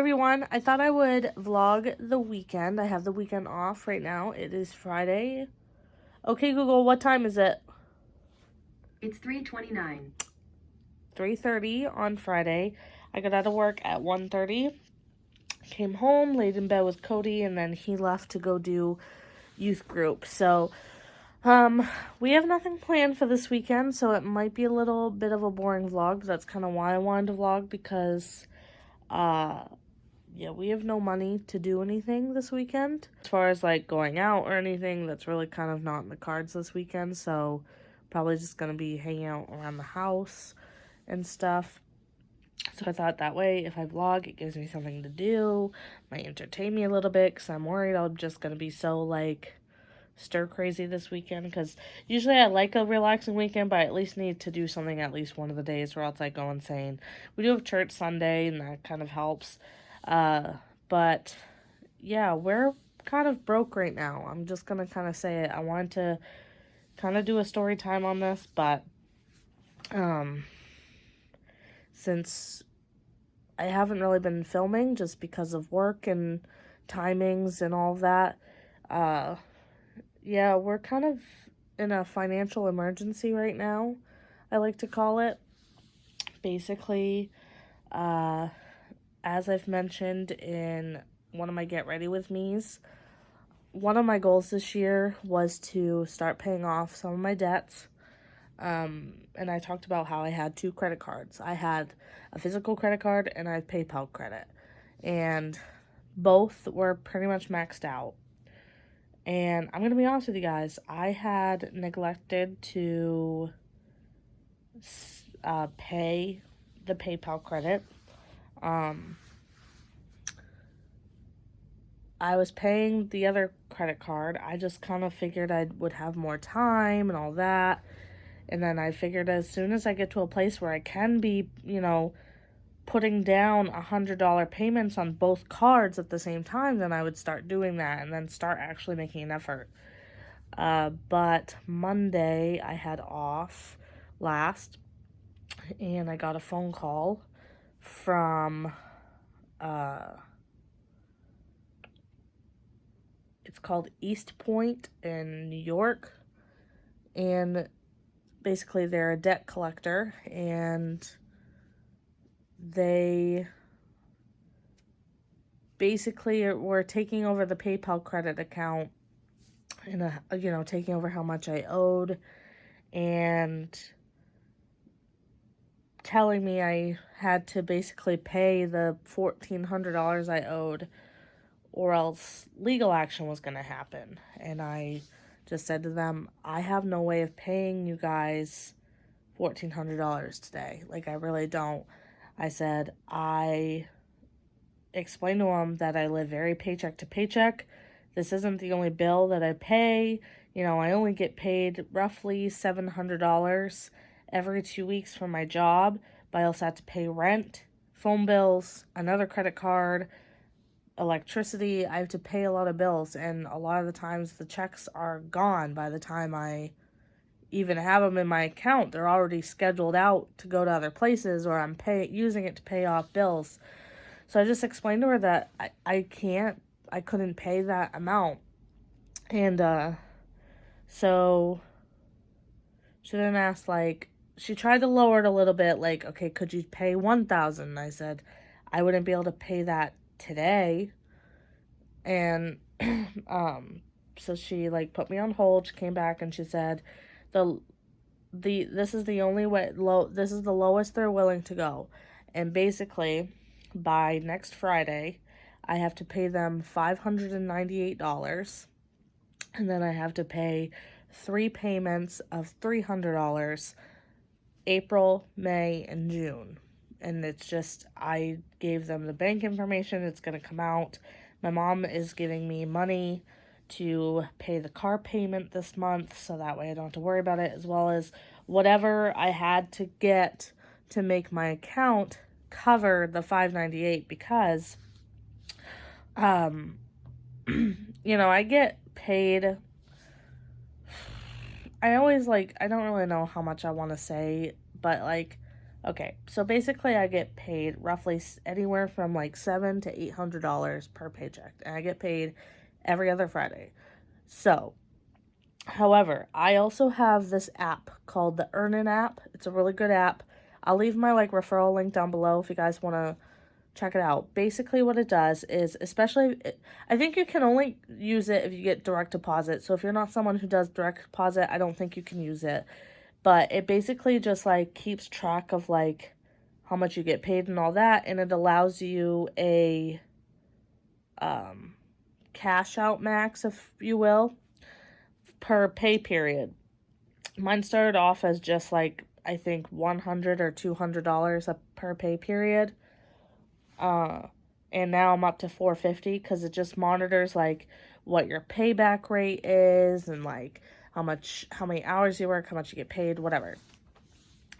everyone, I thought I would vlog the weekend. I have the weekend off right now. It is Friday. Okay, Google, what time is it? It's 3:29. 3:30 on Friday. I got out of work at 1:30. Came home, laid in bed with Cody, and then he left to go do youth group. So, we have nothing planned for this weekend, so it might be a little bit of a boring vlog, but that's kind of why I wanted to vlog because, yeah, we have no money to do anything this weekend. As far as like going out or anything, that's really kind of not in the cards this weekend. So probably just gonna be hanging out around the house and stuff. So I thought that way, if I vlog, it gives me something to do, might entertain me a little bit, because I'm worried I'm just gonna be so like stir crazy this weekend. Because usually I like a relaxing weekend, but I at least need to do something at least one of the days, or else I go insane. We do have church Sunday, and that kind of helps. But yeah, we're kind of broke right now. I'm just gonna kind of say it. I wanted to kind of do a story time on this, but since I haven't really been filming just because of work and timings and all of that, yeah, we're kind of in a financial emergency right now, I like to call it. Basically, as I've mentioned in one of my Get Ready With Me's, one of my goals this year was to start paying off some of my debts. And I talked about how I had 2 credit cards. I had a physical credit card and I had PayPal credit. And both were pretty much maxed out. And I'm going to be honest with you guys, I had neglected to pay the PayPal credit. I was paying the other credit card. I just kind of figured I would have more time and all that. And then I figured as soon as I get to a place where I can be, putting down $100 payments on both cards at the same time, then I would start doing that and then start actually making an effort. But Monday I had off last, and I got a phone call from, it's called East Point in New York, and basically they're a debt collector, and they basically were taking over the PayPal credit account and taking over how much I owed and telling me I had to basically pay the $1,400 I owed, or else legal action was going to happen. And I just said to them, I have no way of paying you guys $1,400 today. Like, I really don't. I said, I explained to them that I live very paycheck to paycheck. This isn't the only bill that I pay. I only get paid roughly $700 every 2 weeks for my job, but I also have to pay rent, phone bills, another credit card, electricity. I have to pay a lot of bills, and a lot of the times the checks are gone by the time I even have them in my account. They're already scheduled out to go to other places, or I'm using it to pay off bills. So I just explained to her that I couldn't pay that amount. And so she then asked, like, she tried to lower it a little bit, like, okay, could you pay $1,000? And I said, I wouldn't be able to pay that today. And so she like put me on hold. She came back and she said, this is the only way this is the lowest they're willing to go. And basically, by next Friday, I have to pay them $598, and then I have to pay 3 payments of $300, April, May, and June. And it's just, I gave them the bank information. It's going to come out. My mom is giving me money to pay the car payment this month, so that way I don't have to worry about it, as well as whatever I had to get to make my account cover the $598, because I get paid. I always I don't really know how much I want to say, but like Okay, so basically I get paid roughly anywhere from like $700 to $800 per paycheck, and I get paid every other Friday. So, however, I also have this app called the Earnin app. It's a really good app. I'll leave my like referral link down below if you guys want to check it out. Basically what it does is, I think you can only use it if you get direct deposit. So if you're not someone who does direct deposit, I don't think you can use it. But it basically just like keeps track of like how much you get paid and all that, and it allows you a cash out max, if you will, per pay period. Mine started off as just like I think $100 or $200 per pay period, and now I'm up to $450 because it just monitors like what your payback rate is and like how many hours you work, how much you get paid, whatever.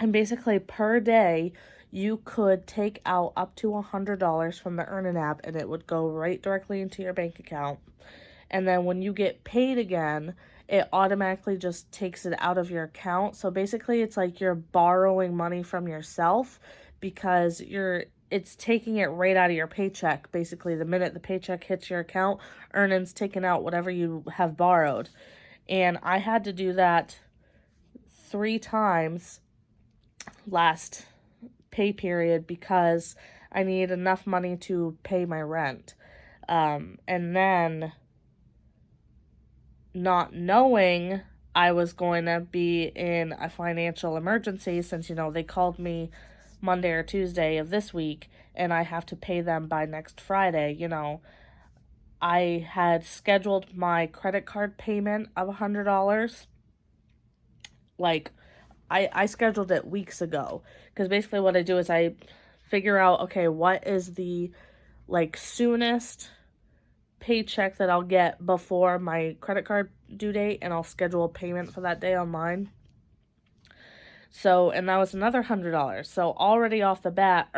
And basically, per day, you could take out up to $100 from the Earnin app, and it would go right directly into your bank account. And then when you get paid again, it automatically just takes it out of your account. So basically, it's like you're borrowing money from yourself because it's taking it right out of your paycheck. Basically, the minute the paycheck hits your account, Earnin's taking out whatever you have borrowed. And I had to do that 3 times last pay period because I need enough money to pay my rent. And then not knowing I was going to be in a financial emergency, since, they called me Monday or Tuesday of this week and I have to pay them by next Friday, I had scheduled my credit card payment of $100. Like, I scheduled it weeks ago because basically what I do is I figure out, okay, what is the like soonest paycheck that I'll get before my credit card due date, and I'll schedule a payment for that day online. So, and that was another $100. So already off the bat,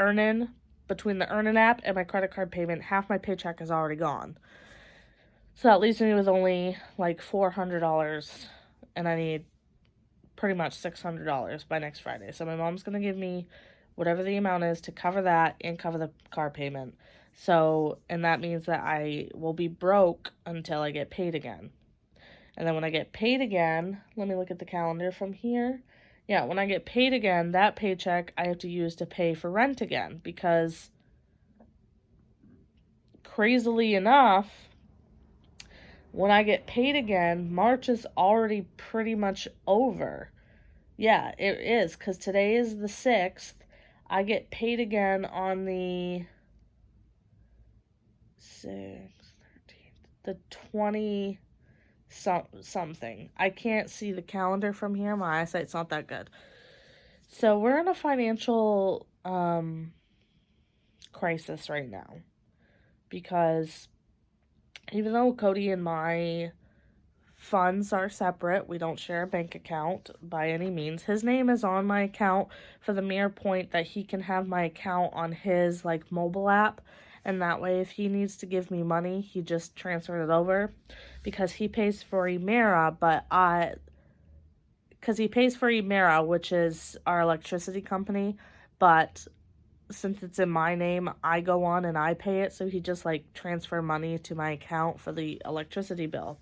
between the Earnin app and my credit card payment, half my paycheck is already gone. So that leaves me with only like $400, and I need pretty much $600 by next Friday. So my mom's going to give me whatever the amount is to cover that and cover the car payment. So, and that means that I will be broke until I get paid again. And then when I get paid again, let me look at the calendar from here. Yeah, when I get paid again, that paycheck I have to use to pay for rent again because, crazily enough, when I get paid again, March is already pretty much over. Yeah, it is, because today is the 6th. I get paid again on the 6th, 13th, the 20 something. I can't see the calendar from here. My eyesight's not that good. So we're in a financial crisis right now because even though Cody and my funds are separate, we don't share a bank account by any means. His name is on my account for the mere point that he can have my account on his like mobile app, and that way if he needs to give me money, he just transfers it over because he pays for Emera, which is our electricity company, but since it's in my name, I go on and I pay it, so he just like transfer money to my account for the electricity bill.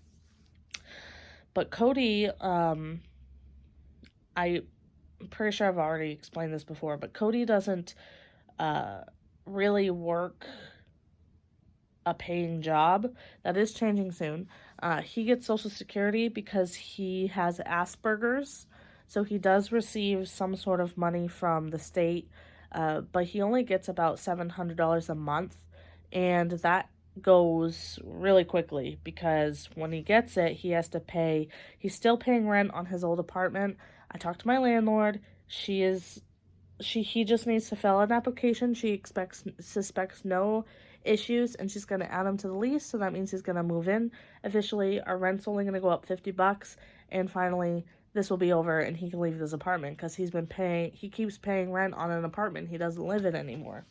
But Cody, I'm pretty sure I've already explained this before, but Cody doesn't really work a paying job. That is changing soon. He gets Social Security because he has Asperger's, so he does receive some sort of money from the state, but he only gets about $700 a month, and that goes really quickly because when he gets it, he's still paying rent on his old apartment. I talked to my landlord. He just needs to fill out an application. She suspects no issues, and she's going to add him to the lease, so that means he's going to move in officially. Our rent's only going to go up $50, and finally this will be over and he can leave his apartment because he keeps paying rent on an apartment he doesn't live in anymore.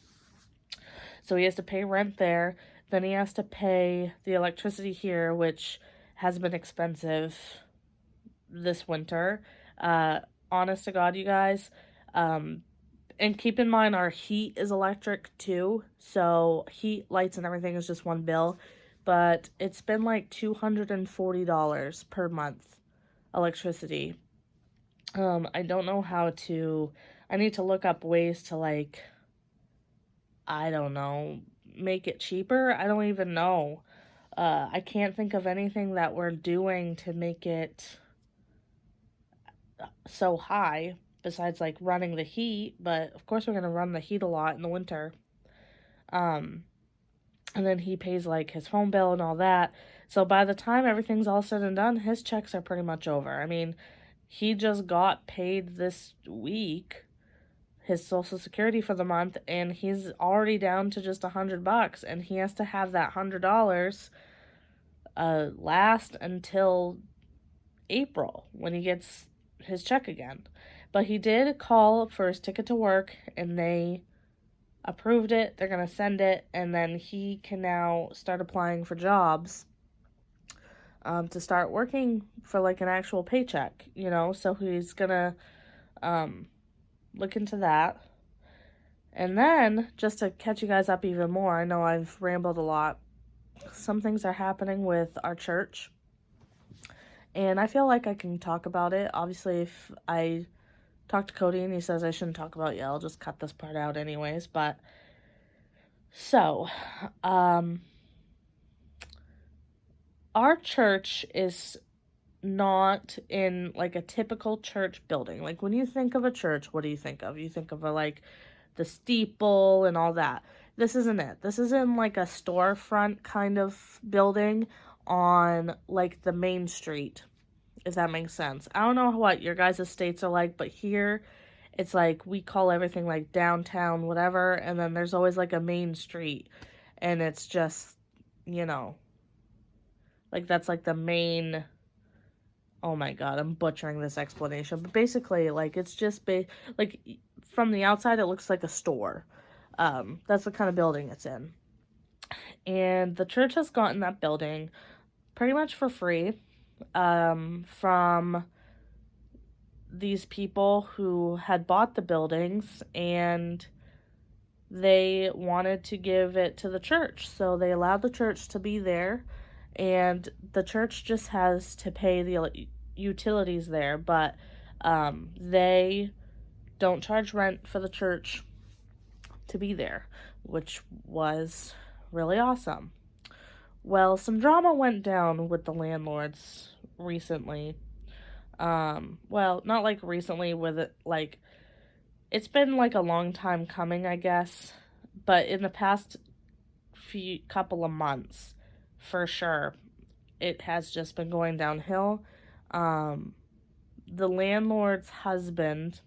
So he has to pay rent there. Then he has to pay the electricity here, which has been expensive this winter. Honest to God, you guys, And keep in mind, our heat is electric too. So heat, lights, and everything is just one bill. But it's been like $240 per month electricity. I don't know how to. I need to look up ways to, like, I don't know, make it cheaper. I don't even know. I can't think of anything that we're doing to make it so high besides like running the heat, but of course we're going to run the heat a lot in the winter. Um and then he pays like his phone bill and all that. So by the time everything's all said and done, his checks are pretty much over. I mean, he just got paid this week his social security for the month, and he's already down to just $100, and he has to have that $100 last until April when he gets his check again. But he did call for his ticket to work, and they approved it. They're going to send it, and then he can now start applying for jobs, to start working for like an actual paycheck, you know? So he's going to look into that. And then, just to catch you guys up even more, I know I've rambled a lot. Some things are happening with our church, and I feel like I can talk about it. Obviously, if I talk to Cody and he says I shouldn't talk about it, I'll just cut this part out anyways. But, so, our church is not in like a typical church building. Like, when you think of a church, what do you think of? You think of like the steeple and all that. This isn't it. This is in like a storefront kind of building on like the main street, if that makes sense. I don't know what your guys' estates are like, but here it's like we call everything like downtown, whatever, and then there's always like a main street, and it's just, you know, like that's like the main. Oh my god, I'm butchering this explanation, but basically, like, it's just like from the outside, it looks like a store. That's the kind of building it's in, and the church has gotten that building pretty much for free, from these people who had bought the buildings, and they wanted to give it to the church, so they allowed the church to be there, and the church just has to pay the utilities there, but they don't charge rent for the church to be there, which was really awesome. Well, some drama went down with the landlords recently. Well, not like recently with it, like, it's been like a long time coming, I guess, but in the past few couple of months, for sure, it has just been going downhill. The landlord's husband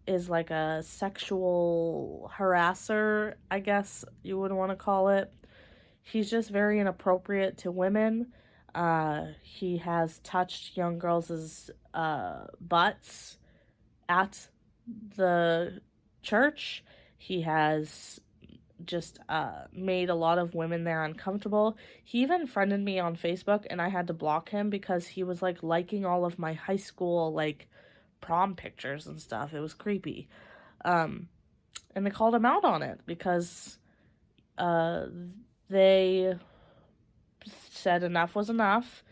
is like a sexual harasser, I guess you would want to call it. He's just very inappropriate to women. He has touched young girls' butts at the church. He has just made a lot of women there uncomfortable. He even friended me on Facebook, and I had to block him because he was like liking all of my high school like prom pictures and stuff. It was creepy. And they called him out on it because they said enough was enough.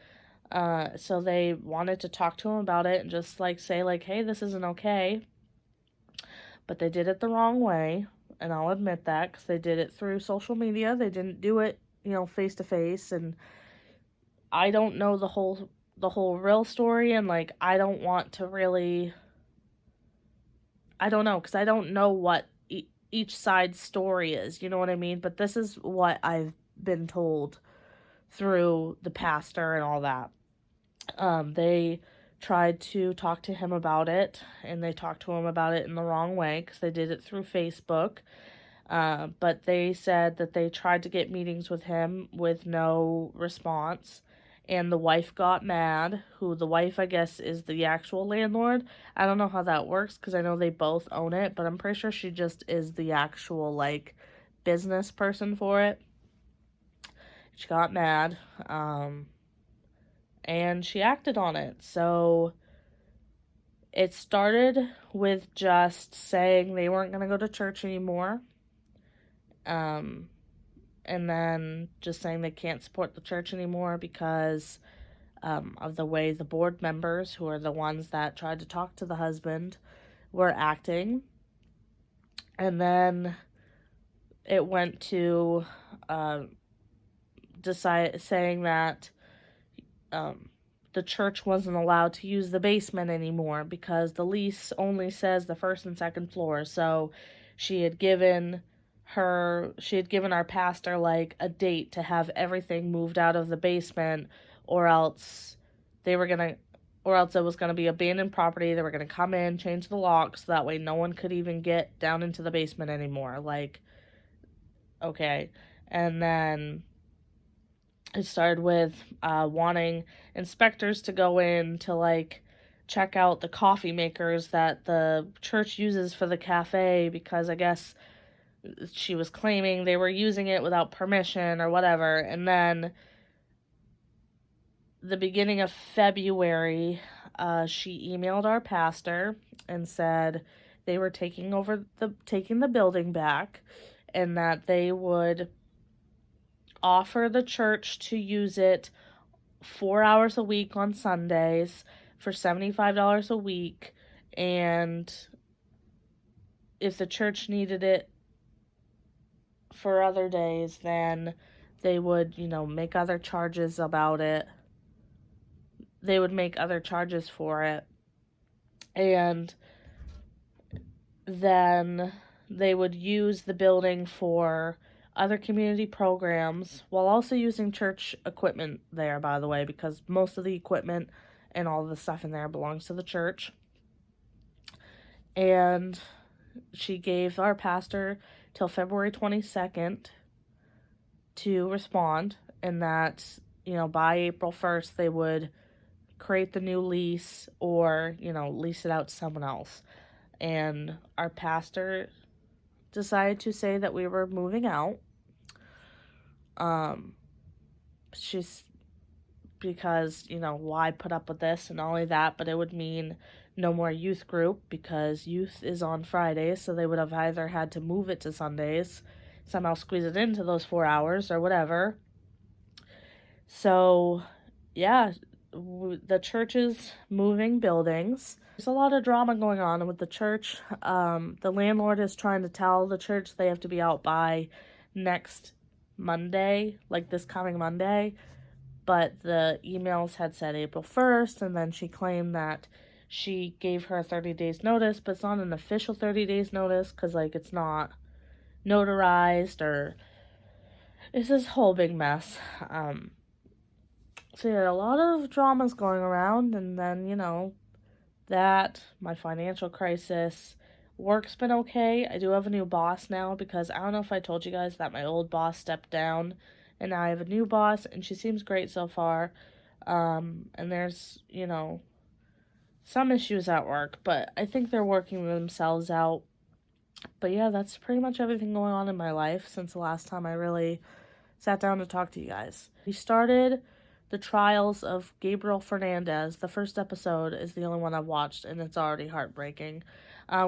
So they wanted to talk to him about it and just like say like, hey, this isn't okay. But they did it the wrong way, and I'll admit that, because they did it through social media. They didn't do it, you know, face to face, and I don't know the whole real story, and like I don't want to really. I don't know, because I don't know what each side's story is. You know what I mean? But this is what I've been told through the pastor and all that. They tried to talk to him about it, and they talked to him about it in the wrong way because they did it through Facebook. But they said that they tried to get meetings with him with no response. And the wife got mad, who the wife, I guess, is the actual landlord. I don't know how that works because I know they both own it, but I'm pretty sure she just is the actual, like, business person for it. She got mad, and she acted on it. So It started with just saying they weren't going to go to church anymore. And then just saying they can't support the church anymore because of the way the board members, who are the ones that tried to talk to the husband, were acting. And then it went to saying that the church wasn't allowed to use the basement anymore because the lease only says the first and second floor. So she had given our pastor like a date to have everything moved out of the basement, or else they were gonna or else it was going to be abandoned property. They were going to come in, change the locks, so that way no one could even get down into the basement anymore. Like, okay. And then it started with wanting inspectors to go in to like check out the coffee makers that the church uses for the cafe, because I guess she was claiming they were using it without permission or whatever. And then the beginning of February, she emailed our pastor and said they were taking the building back, and that they would offer the church to use it 4 hours a week on Sundays for $75 a week. And if the church needed it for other days, then they would, make other charges about it. They would make other charges for it. And then they would use the building for other community programs while also using church equipment there, by the way, because most of the equipment and all the stuff in there belongs to the church. And she gave our pastor till February 22nd to respond, and that, by April 1st they would create the new lease or, lease it out to someone else. And our pastor decided to say that we were moving out. She's because, why put up with this? And not only that, but it would mean no more youth group, because youth is on Fridays, so they would have either had to move it to Sundays, somehow squeeze it into those 4 hours or whatever. So, yeah, the church is moving buildings. There's a lot of drama going on with the church. The landlord is trying to tell the church they have to be out by next Monday, like this coming Monday. But the emails had said April 1st, and then she claimed that she gave her 30 days notice, but it's not an official 30 days notice because, like, it's not notarized, or it's this whole big mess. So yeah, a lot of drama's going around, and then, that, my financial crisis. Work's been okay. I do have a new boss now, because I don't know if I told you guys that my old boss stepped down, and now I have a new boss, and she seems great so far. And there's, some issues at work, but I think they're working themselves out. But yeah, that's pretty much everything going on in my life since the last time I really sat down to talk to you guys. We started the trials of Gabriel Fernandez. The first episode is the only one I've watched, and it's already heartbreaking.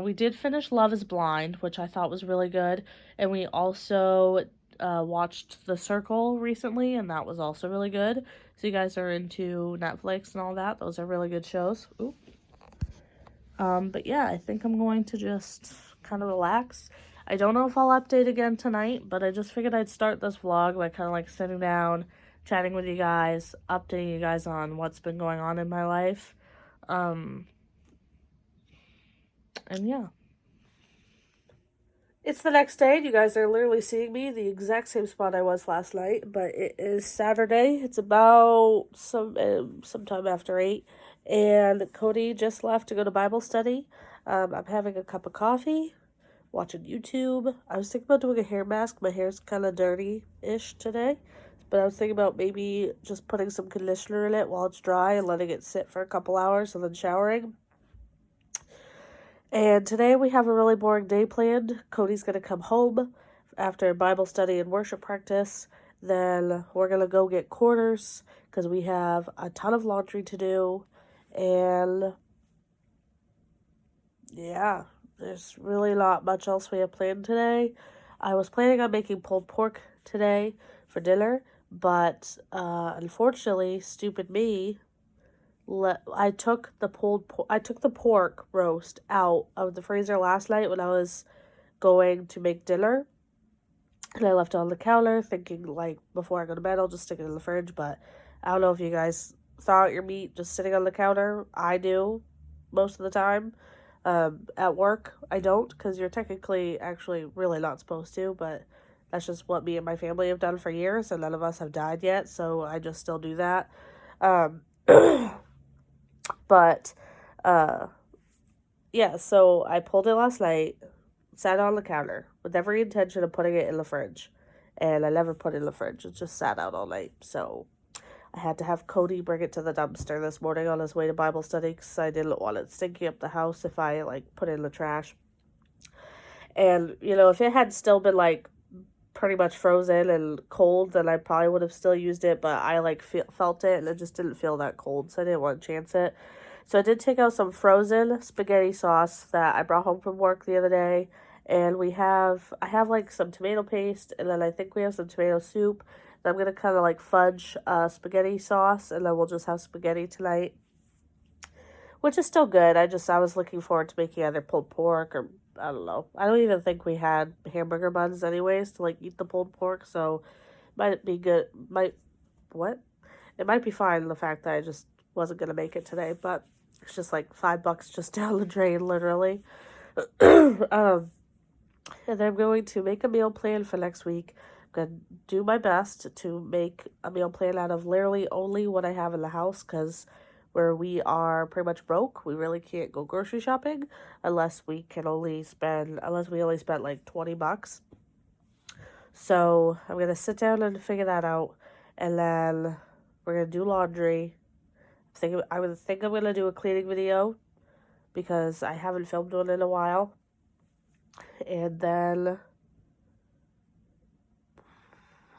We did finish Love is Blind, which I thought was really good, and we also watched The Circle recently, and that was also really good. So you guys are into Netflix and all that. Those are really good shows. Ooh. But yeah, I think I'm going to just kind of relax. I don't know if I'll update again tonight, but I just figured I'd start this vlog by kind of like sitting down, chatting with you guys, updating you guys on what's been going on in my life. And yeah. It's the next day, and you guys are literally seeing me the exact same spot I was last night, but it is Saturday. It's about sometime after 8, and Cody just left to go to Bible study. I'm having a cup of coffee, watching YouTube. I was thinking about doing a hair mask. My hair's kind of dirty-ish today, but I was thinking about maybe just putting some conditioner in it while it's dry and letting it sit for a couple hours and then showering. And today we have a really boring day planned. Cody's going to come home after Bible study and worship practice. Then we're going to go get quarters because we have a ton of laundry to do. And yeah, there's really not much else we have planned today. I was planning on making pulled pork today for dinner, but unfortunately, stupid me, I took the pork roast out of the freezer last night when I was going to make dinner, and I left it on the counter, thinking like before I go to bed I'll just stick it in the fridge. But I don't know if you guys thaw out your meat just sitting on the counter. I do most of the time. At work, I don't, because you're technically actually really not supposed to, but that's just what me and my family have done for years, and none of us have died yet, so I just still do that. Um, but, uh, yeah, so I pulled it last night, sat it on the counter with every intention of putting it in the fridge, and I never put it in the fridge. It just sat out all night, so I had to have Cody bring it to the dumpster this morning on his way to Bible study because I didn't want it stinking up the house if I like put it in the trash. And if it had still been like pretty much frozen and cold, then I probably would have still used it. But I like felt it and it just didn't feel that cold, so I didn't want to chance it. So I did take out some frozen spaghetti sauce that I brought home from work the other day, and I have like some tomato paste, and then I think we have some tomato soup. And I'm gonna kind of like fudge spaghetti sauce, and then we'll just have spaghetti tonight, which is still good. I was looking forward to making either pulled pork or I don't know. I don't even think we had hamburger buns anyways to like eat the pulled pork, so might be good. What? It might be fine the fact that I just wasn't gonna make it today, but it's just like $5 just down the drain, literally. And I'm going to make a meal plan for next week. I'm going to do my best to make a meal plan out of literally only what I have in the house, because where we are pretty much broke, we really can't go grocery shopping unless we only spend like $20. So I'm going to sit down and figure that out, and then we're going to do laundry. I would think I'm going to do a cleaning video because I haven't filmed one in a while. And then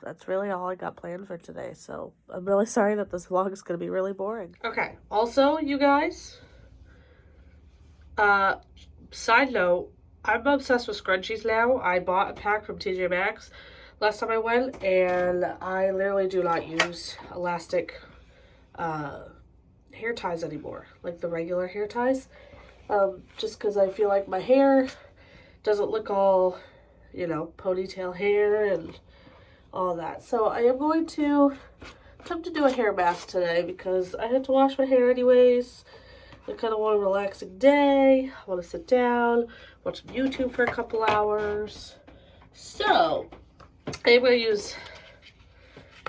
that's really all I got planned for today. So I'm really sorry that this vlog is going to be really boring. Okay. Also, you guys, side note, I'm obsessed with scrunchies now. I bought a pack from TJ Maxx last time I went, and I literally do not use elastic hair ties anymore, like the regular hair ties, just because I feel like my hair doesn't look all, ponytail hair and all that. So I am going to attempt to do a hair mask today because I had to wash my hair anyways. I kind of want a relaxing day. I want to sit down, watch some YouTube for a couple hours. So I'm going to use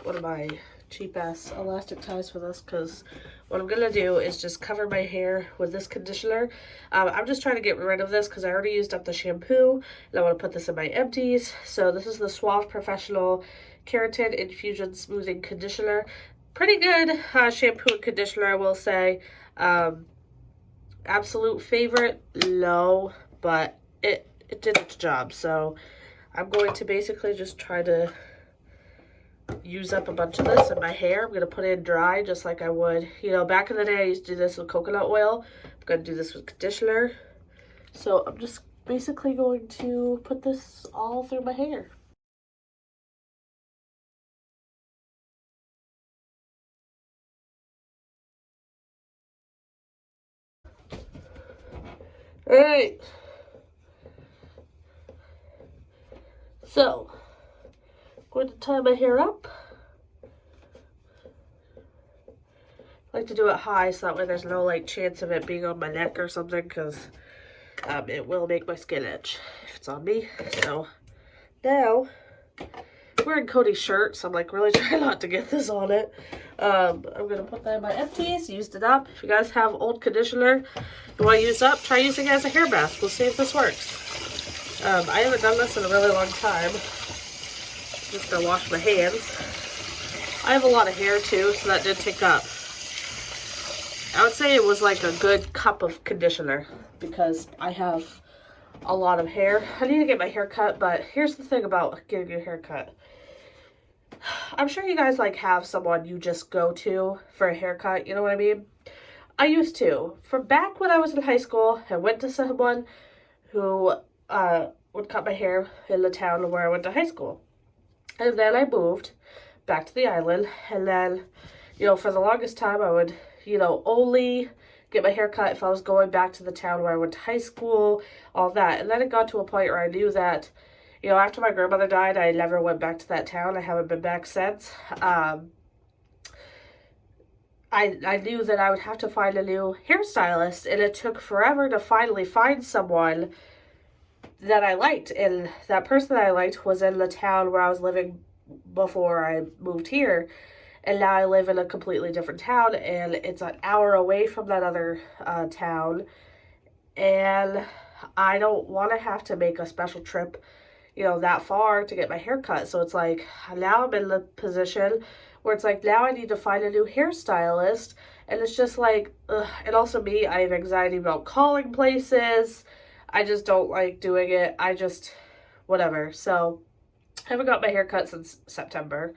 one of my cheap-ass elastic ties for this, because what I'm going to do is just cover my hair with this conditioner. I'm just trying to get rid of this because I already used up the shampoo, and I want to put this in my Empties. So this is the Suave Professional Keratin Infusion Smoothing Conditioner. Pretty good shampoo and conditioner, I will say. Absolute favorite, no, but it did its job. So I'm going to basically just try to use up a bunch of this in my hair. I'm going to put it in dry just like I would, back in the day I used to do this with coconut oil. I'm going to do this with conditioner. So I'm just basically going to put this all through my hair. Alright. So, I'm going to tie my hair up. I like to do it high so that way there's no chance of it being on my neck or something, because it will make my skin itch if it's on me. So now I'm wearing Cody's shirt, so I'm really trying not to get this on it. I'm gonna put that in my Empties. Used it up. If you guys have old conditioner you want to use up, try using it as a hair mask. We'll see if this works. I haven't done this in a really long time. Just gonna wash my hands. I have a lot of hair too, so that did take up. I would say it was like a good cup of conditioner because I have a lot of hair. I need to get my hair cut, but here's the thing about getting your hair cut. I'm sure you guys have someone you just go to for a haircut, you know what I mean? I used to. From back when I was in high school, I went to someone who would cut my hair in the town where I went to high school. And then I moved back to the island. And then, for the longest time, I would, only get my hair cut if I was going back to the town where I went to high school, all that. And then it got to a point where I knew that, after my grandmother died, I never went back to that town. I haven't been back since. I knew that I would have to find a new hairstylist, and it took forever to finally find someone that I liked. And that person that I liked was in the town where I was living before I moved here. And now I live in a completely different town, and it's an hour away from that other town. And I don't want to have to make a special trip, that far to get my hair cut. So it's like, now I'm in the position where it's like, now I need to find a new hairstylist. And it's just like, ugh. And also me, I have anxiety about calling places. I just don't like doing it. Whatever. So I haven't got my hair cut since September.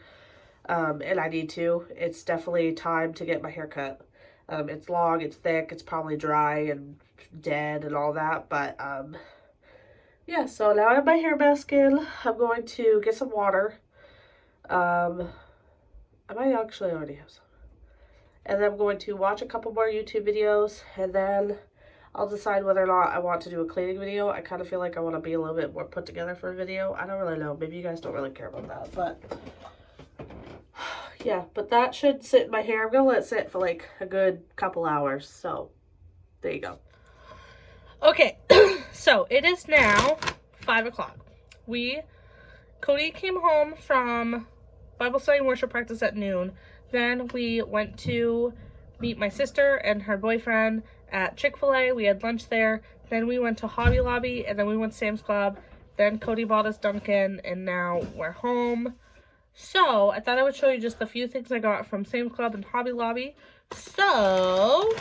And I need to. It's definitely time to get my hair cut. It's long, it's thick, it's probably dry and dead and all that. But, yeah, so now I have my hair mask in. I'm going to get some water. I might actually already have some. And then I'm going to watch a couple more YouTube videos, and then I'll decide whether or not I want to do a cleaning video. I kind of feel like I want to be a little bit more put together for a video. I don't really know. Maybe you guys don't really care about that, but yeah, but that should sit in my hair. I'm going to let it sit for like a good couple hours, so there you go. Okay, so it is now 5 o'clock. Cody came home from Bible study and worship practice at noon. Then we went to meet my sister and her boyfriend at Chick-fil-A. We had lunch there. Then we went to Hobby Lobby, and then we went to Sam's Club. Then Cody bought us Dunkin', and now we're home. So I thought I would show you just a few things I got from Sam's Club and Hobby Lobby. So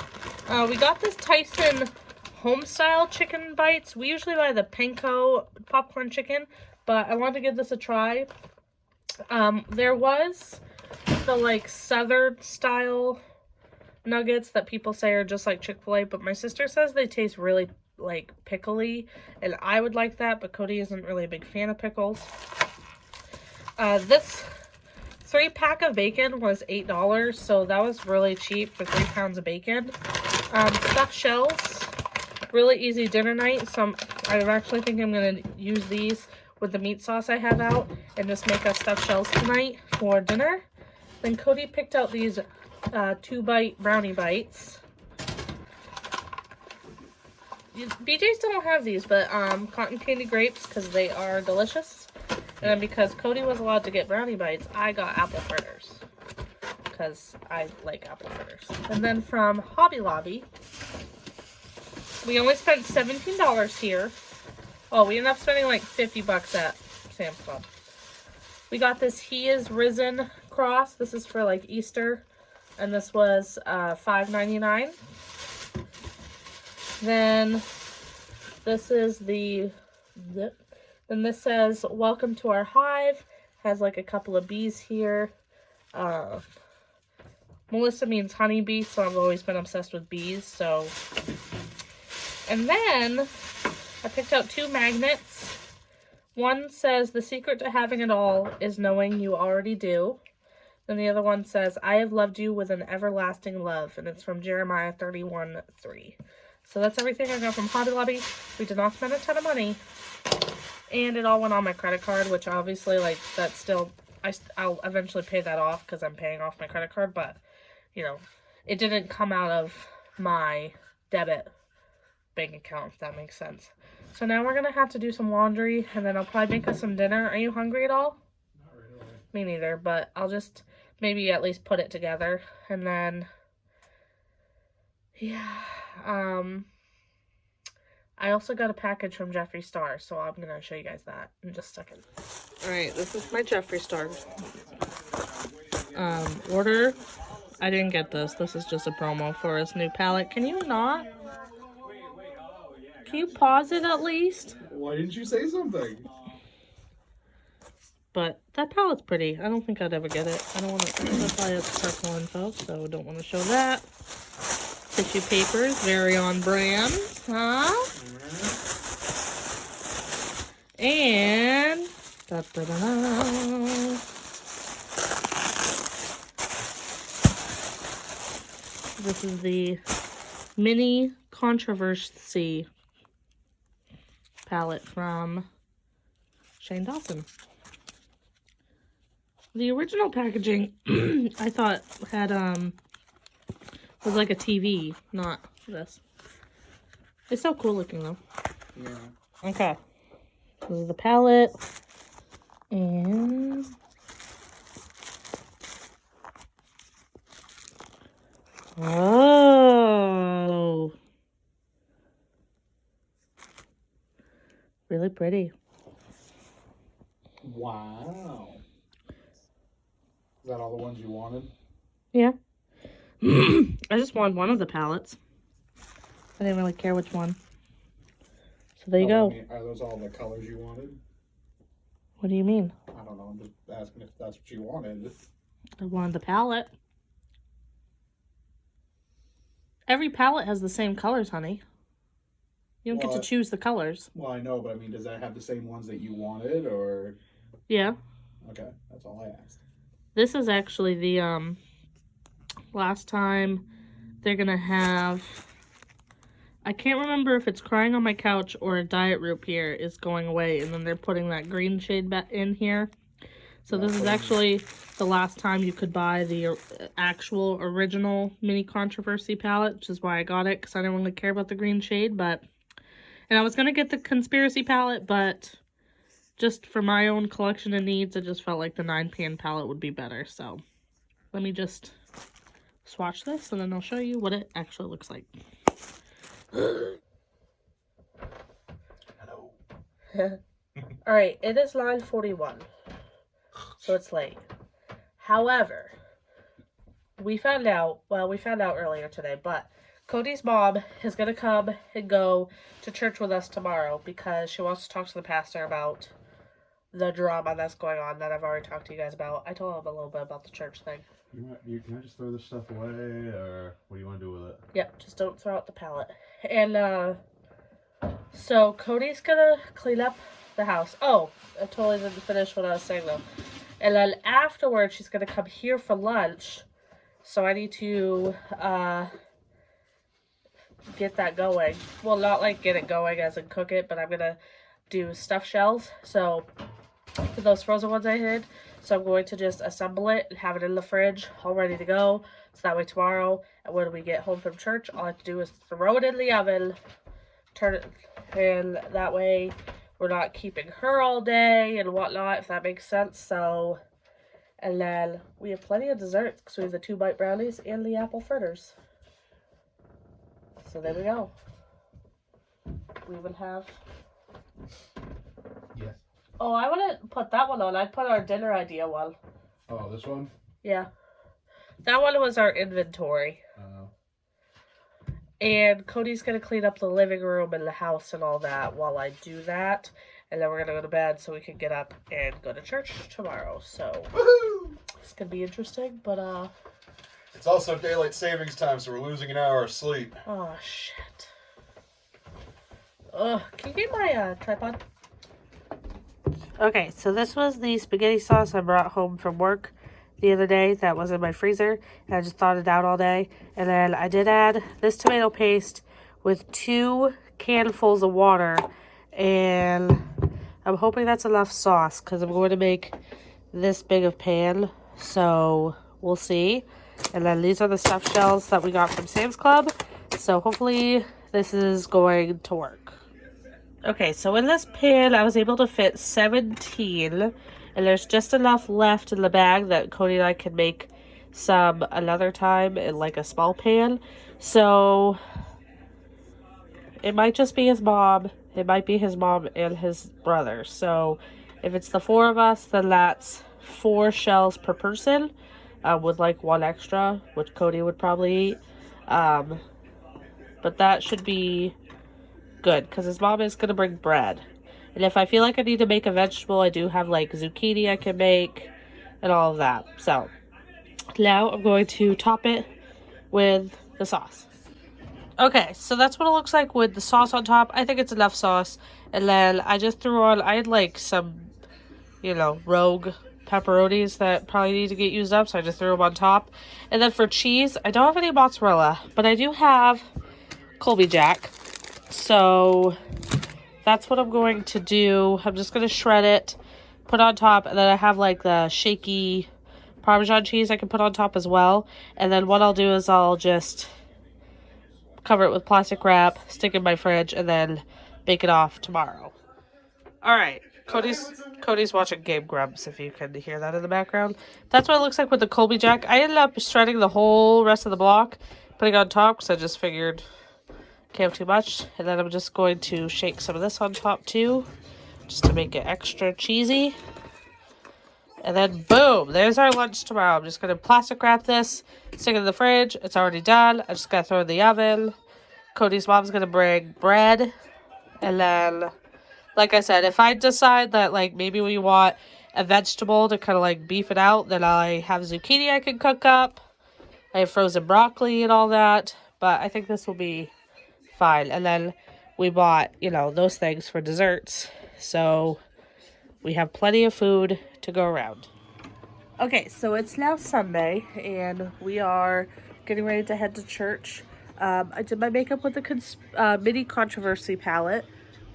we got this Tyson home-style chicken bites. We usually buy the panko popcorn chicken, but I wanted to give this a try. There was the like southern style nuggets that people say are just like Chick-fil-A, but my sister says they taste really like pickly, and I would like that, but Cody isn't really a big fan of pickles. This 3-pack of bacon was $8, so that was really cheap for 3 pounds of bacon. Stuffed shells, really easy dinner night, so I actually think I'm going to use these with the meat sauce I have out and just make us stuffed shells tonight for dinner. Then Cody picked out these 2-bite brownie bites. BJ's don't have these, but cotton candy grapes because they are delicious. And then because Cody was allowed to get brownie bites, I got apple fritters because I like apple fritters. And then from Hobby Lobby, we only spent $17 here. Oh, we ended up spending like $50 at Sam's Club. We got this He Is Risen cross. This is for like Easter. And this was $5.99. Then this is then this says, welcome to our hive. Has like a couple of bees here. Melissa means honeybee, so I've always been obsessed with bees. So, and then I picked out 2 magnets. One says, the secret to having it all is knowing you already do. Then the other one says, I have loved you with an everlasting love. And it's from Jeremiah 31:3. So that's everything I got from Hobby Lobby. We did not spend a ton of money. And it all went on my credit card, which obviously, like, that's still, I'll eventually pay that off because I'm paying off my credit card. But, it didn't come out of my debit bank account, if that makes sense. So now we're going to have to do some laundry, and then I'll probably make us some dinner. Are you hungry at all? Not really. Me neither, but I'll just maybe at least put it together. And then, yeah, I also got a package from Jeffree Star, so I'm going to show you guys that in just a second. Alright, this is my Jeffree Star order. I didn't get this. This is just a promo for his new palette. Can you not? Can you pause it at least? Why didn't you say something? But that palette's pretty. I don't think I'd ever get it. I don't want to. That's why it's personal info, so I don't want to show that. tissue papers, very on brand, huh? And this is the mini controversy palette from Shane Dawson. The original packaging I thought had was like a TV, not this. It's so cool looking though. Yeah. Okay. This is the palette. And oh, really pretty. Wow. Is that all the ones you wanted? Yeah. I just wanted one of the palettes. I didn't really care which one. So there you No, go. I mean, are those all the colors you wanted? What do you mean? I don't know. I'm just asking if that's what you wanted. I wanted the palette. Every palette has the same colors, honey. You don't get Well, to choose the colors. Well, I know, but I mean, does that have the same ones that you wanted, or? Yeah. Okay, that's all I asked. This is actually the last time they're gonna have, I can't remember if it's Crying on My Couch or a Diet Root Beer is going away, and then they're putting that green shade back in here. So this is actually the last time you could buy the actual original mini controversy palette, which is why I got it, because I didn't really care about the green shade. But and I was gonna get the conspiracy palette, but just for my own collection of needs, I just felt like the 9pan palette would be better. So let me just swatch this, and then I'll show you what it actually looks like. Hello. All right, it is 9:41, so it's late. However, we found out earlier today, but Cody's mom is going to come and go to church with us tomorrow because she wants to talk to the pastor about the drama that's going on that I've already talked to you guys about. I told him a little bit about the church thing. Can I just throw this stuff away, or what do you want to do with it? Yep, just don't throw out the palette. And, so Cody's gonna clean up the house. Oh, I totally didn't finish what I was saying though. And then afterwards, she's gonna come here for lunch. So I need to, get that going. Well, not like get it going as in cook it, but I'm gonna do stuffed shells. So for those frozen ones I did. So I'm going to just assemble it and have it in the fridge all ready to go. So that way tomorrow, when we get home from church, all I have to do is throw it in the oven, turn it, and that way we're not keeping her all day and whatnot, if that makes sense. So, and then we have plenty of desserts because we have the 2-bite brownies and the apple fritters. So there we go. We will have... Yes. Oh, I wouldn't put that one on. I'd put our dinner idea one. Oh, this one? Yeah. That one was our inventory. And Cody's going to clean up the living room and the house and all that while I do that. And then we're going to go to bed so we can get up and go to church tomorrow. So, Woohoo! it's going to be interesting, but, It's also daylight savings time, so we're losing an hour of sleep. oh, shit. Ugh, can you get my, tripod? Okay, so this was the spaghetti sauce I brought home from work the other day that was in my freezer, and I just thawed it out all day. And then I did add this tomato paste with 2 canfuls of water, and I'm hoping that's enough sauce because I'm going to make this big of pan, so we'll see. And then these are the stuffed shells that we got from Sam's Club, so hopefully this is going to work. Okay, so in this pan, I was able to fit 17, and there's just enough left in the bag that Cody and I can make some another time in like a small pan. So it might just be his mom. It might be his mom and his brother. So if it's the 4 of us, then that's 4 shells per person, with like 1 extra, which Cody would probably eat. But that should be good because his mom is going to bring bread. And if I feel like I need to make a vegetable, I do have like zucchini I can make and all of that. So now I'm going to top it with the sauce. Okay, so that's what it looks like with the sauce on top. I think it's enough sauce. And then I just threw on, I had like some, you know, rogue pepperonis that probably need to get used up. So I just threw them on top. And then for cheese, I don't have any mozzarella, but I do have Colby Jack. So that's what I'm going to do. I'm just going to shred it, put on top. And then I have like the shaky Parmesan cheese I can put on top as well. And then what I'll do is I'll just cover it with plastic wrap, stick it in my fridge, and then bake it off tomorrow. All right, Cody's watching Game Grumps, if you can hear that in the background. That's what it looks like with the Colby Jack. I ended up shredding the whole rest of the block, putting it on top, because I just figured can't have too much. And then I'm just going to shake some of this on top too, just to make it extra cheesy. And then boom, there's our lunch tomorrow. I'm just going to plastic wrap this, stick it in the fridge. It's already done. I just got to throw it in the oven. Cody's mom's going to bring bread. And then, like I said, if I decide that like maybe we want a vegetable to kind of like beef it out, then I have zucchini I can cook up. I have frozen broccoli and all that. But I think this will be fine. And then we bought, you know, those things for desserts. So we have plenty of food to go around. Okay, so it's now Sunday, and we are getting ready to head to church. I did my makeup with the mini controversy palette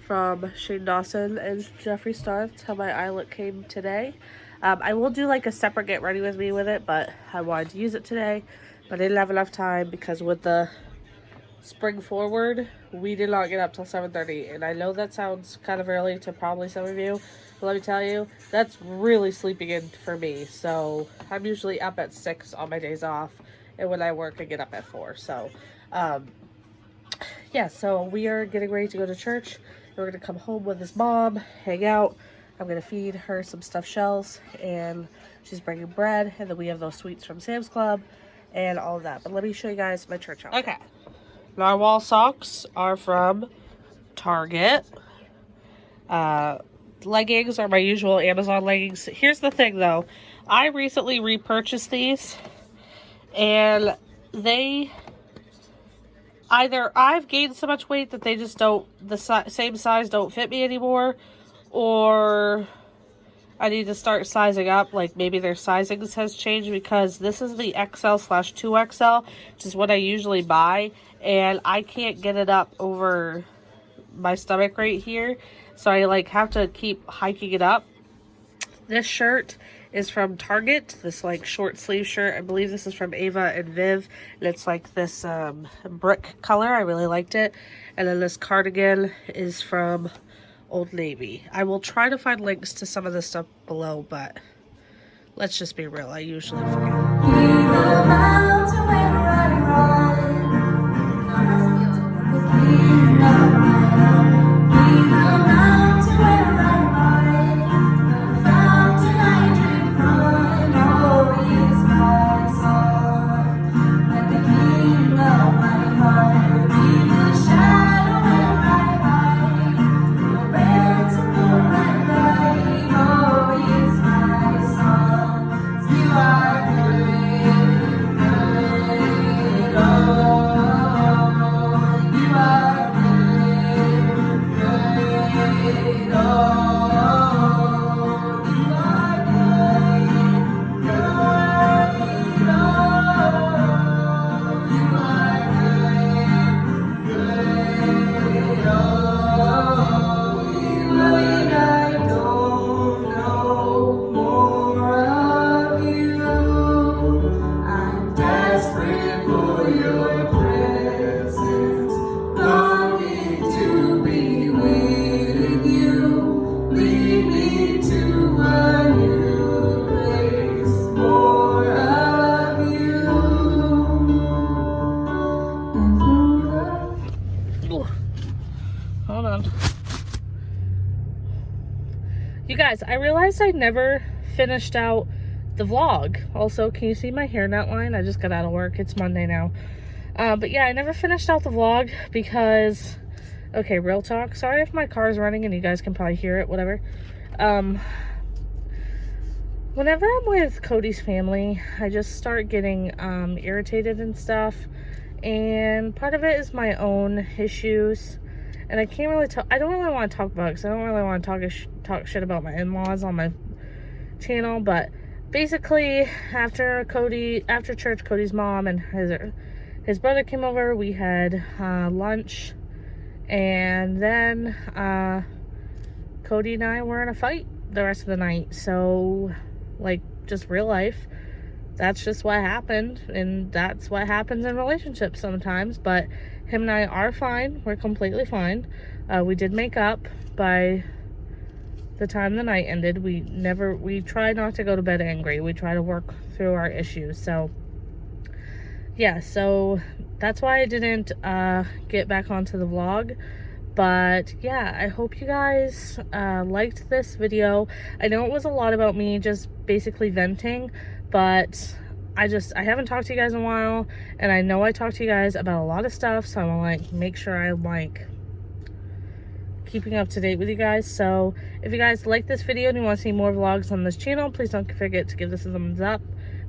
from Shane Dawson and Jeffree Star. That's how my eye look came today. I will do like a separate get ready with me with it, but I wanted to use it today, but I didn't have enough time because with the spring forward, we did not get up till 7:30, and I know that sounds kind of early to probably some of you, but let me tell you, that's really sleeping in for me. So I'm usually up at 6 on my days off, and when I work I get up at 4. So yeah, so we are getting ready to go to church. We're gonna come home with his mom, hang out. I'm gonna feed her some stuffed shells, and she's bringing bread, and then we have those sweets from Sam's Club and all of that. But let me show you guys my church outfit. Okay. Narwhal socks are from Target. Leggings are my usual Amazon leggings. Here's the thing though. I recently repurchased these, and they either I've gained so much weight that they just don't, the same size don't fit me anymore, or I need to start sizing up. Like maybe their sizings has changed, because this is the XL/2XL, which is what I usually buy, and I can't get it up over my stomach right here, so I like have to keep hiking it up. This shirt is from Target, this like short sleeve shirt. I believe this is from Ava and Viv, and it's like this brick color. I really liked it. And then this cardigan is from Old Navy. I will try to find links to some of this stuff below, but let's just be real, I usually forget. Hold on. You guys, I realized I never finished out the vlog. Also, can you see my hair knot line? I just got out of work. It's Monday now. But yeah, I never finished out the vlog because, okay, real talk. Sorry if my car's running and you guys can probably hear it, whatever. Whenever I'm with Cody's family, I just start getting irritated and stuff. and part of it is my own issues, and I can't really talk. I don't really want to talk about it because I don't really want to talk shit about my in-laws on my channel. But basically, after church, Cody's mom and his brother came over. We had lunch, and then Cody and I were in a fight the rest of the night. So, like, just real life. That's just what happened, and that's what happens in relationships sometimes. But him and I are fine. We're completely fine. We did make up by the time the night ended. We try not to go to bed angry. We try to work through our issues. So yeah, so that's why I didn't get back onto the vlog. But yeah, I hope you guys liked this video. I know it was a lot about me just basically venting, but I haven't talked to you guys in a while, and I know I talked to you guys about a lot of stuff, so I want to like make sure I'm like keeping up to date with you guys. So if you guys like this video and you want to see more vlogs on this channel, please don't forget to give this a thumbs up.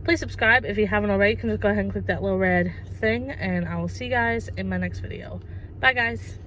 Please subscribe if you haven't already. You can just go ahead and click that little red thing, and I will see you guys in my next video. Bye guys.